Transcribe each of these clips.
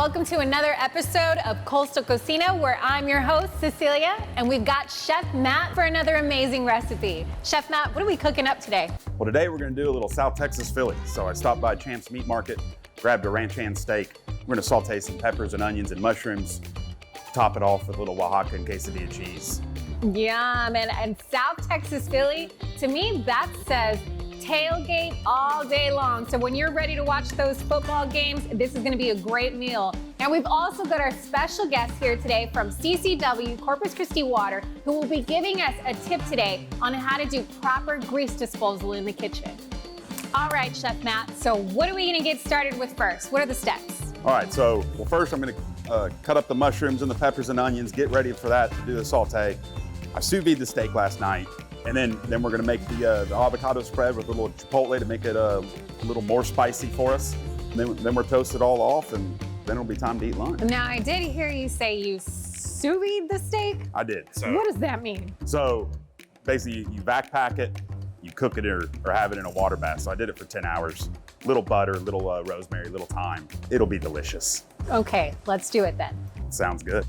welcome to another episode of Coastal Cocina, where I'm your host, Cecilia, and we've got Chef Matt for another amazing recipe. Chef Matt, what are we cooking up today? Well, today we're gonna do a little South Texas Philly. So I stopped by Champ's Meat Market, grabbed a ranch hand steak. We're gonna saute some peppers and onions and mushrooms, top it off with a little Oaxaca and quesadilla cheese. Yum, and South Texas Philly, to me, that says tailgate all day long. So when you're ready to watch those football games, this is gonna be a great meal. And we've also got our special guest here today from CCW, Corpus Christi Water, who will be giving us a tip today on how to do proper grease disposal in the kitchen. All right, Chef Matt, so what are we gonna get started with first? What are the steps? All right, so first I'm gonna cut up the mushrooms and the peppers and onions, get ready for that to do the saute. I sous vide the steak last night. And then we're gonna make the avocado spread with a little chipotle to make it a little more spicy for us. And then we're toast it all off, and then it'll be time to eat lunch. Now, I did hear you say you sous vide the steak. I did. So what does that mean? So basically, you vac pack it, you cook it or have it in a water bath. So I did it for 10 hours. Little butter, little rosemary, little thyme. It'll be delicious. Okay, let's do it then. Sounds good.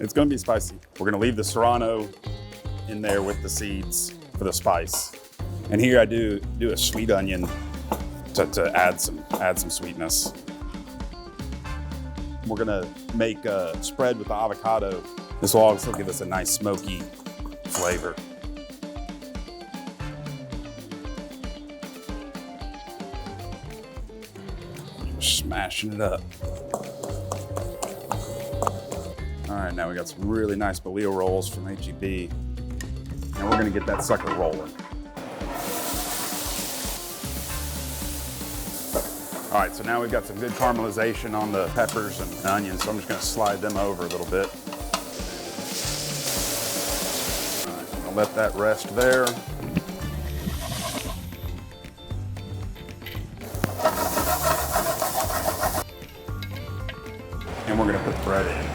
It's gonna be spicy. We're gonna leave the serrano in there with the seeds for the spice. And here I do a sweet onion to add some sweetness. We're gonna make a spread with the avocado. This will also give us a nice smoky flavor. Smashing it up. All right, now we got some really nice bolillo rolls from HEB, and we're gonna get that sucker rolling. All right, so now we've got some good caramelization on the peppers and onions, so I'm just gonna slide them over a little bit. All right, I'm gonna let that rest there. And we're gonna put the bread in.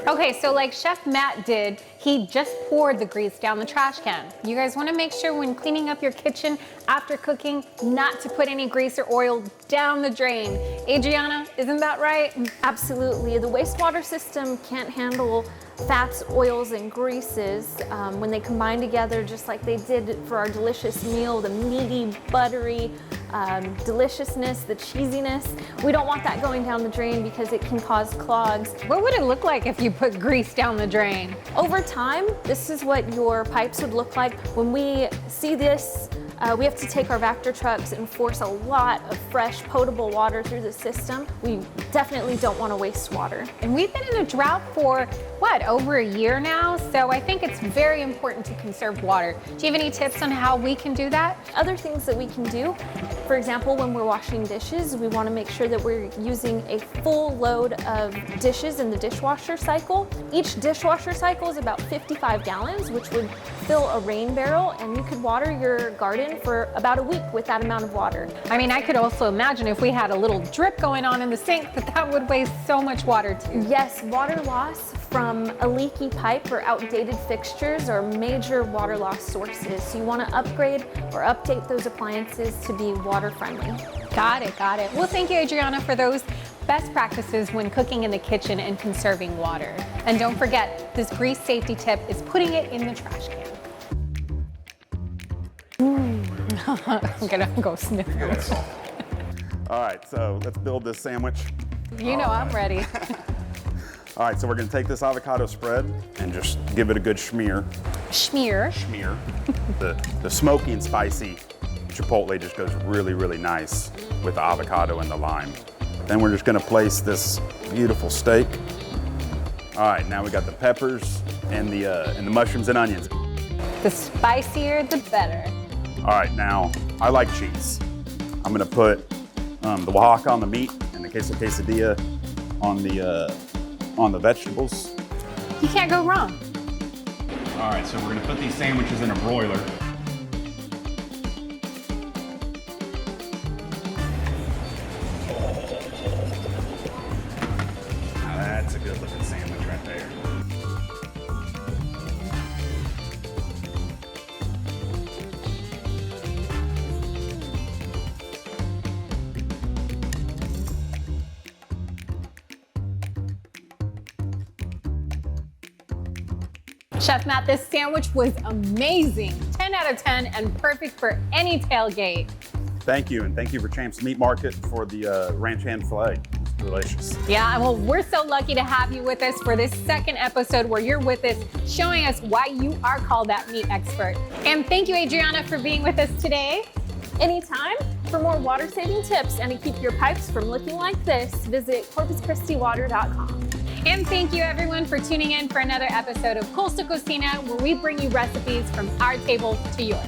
Okay, so like Chef Matt did, he just poured the grease down the trash can. You guys wanna make sure when cleaning up your kitchen after cooking, not to put any grease or oil down the drain. Adrianna, isn't that right? Absolutely. The wastewater system can't handle fats, oils, and greases when they combine together, just like they did for our delicious meal, the meaty, buttery deliciousness, the cheesiness. We don't want that going down the drain because it can cause clogs. What would it look like if you put grease down the drain? Over time, this is what your pipes would look like. When we see this, we have to take our Vector trucks and force a lot of fresh, potable water through the system. We definitely don't want to waste water. And we've been in a drought for, what, over a year now? So I think it's very important to conserve water. Do you have any tips on how we can do that? Other things that we can do, for example, when we're washing dishes, we want to make sure that we're using a full load of dishes in the dishwasher cycle. Each dishwasher cycle is about 55 gallons, which would fill a rain barrel, and you could water your garden for about a week with that amount of water. I mean, I could also imagine if we had a little drip going on in the sink, that would waste so much water too. Yes, water loss from a leaky pipe or outdated fixtures are major water loss sources. So you want to upgrade or update those appliances to be water friendly. Got it, got it. Well, thank you, Adrianna, for those best practices when cooking in the kitchen and conserving water. And don't forget, this grease safety tip is putting it in the trash can. I'm gonna go sniff this. All right, so let's build this sandwich. You know I'm ready. All right, so we're gonna take this avocado spread and just give it a good schmear. Schmear. Schmear. The smoky and spicy chipotle just goes really, really nice with the avocado and the lime. Then we're just gonna place this beautiful steak. All right, now we got the peppers and the mushrooms and onions. The spicier, the better. All right, now I like cheese. I'm gonna put the Oaxaca on the meat and the quesadilla on the vegetables. You can't go wrong. All right, so we're gonna put these sandwiches in a broiler. Chef Matt, this sandwich was amazing. 10 out of 10 and perfect for any tailgate. Thank you, and thank you for Champs Meat Market for the ranch hand filet. It's delicious. Yeah, well, we're so lucky to have you with us for this second episode where you're with us, showing us why you are called that meat expert. And thank you, Adrianna, for being with us today. Anytime. For more water-saving tips and to keep your pipes from looking like this, visit corpuschristiwater.com. And thank you, everyone, for tuning in for another episode of Coastal Cocina, where we bring you recipes from our table to yours.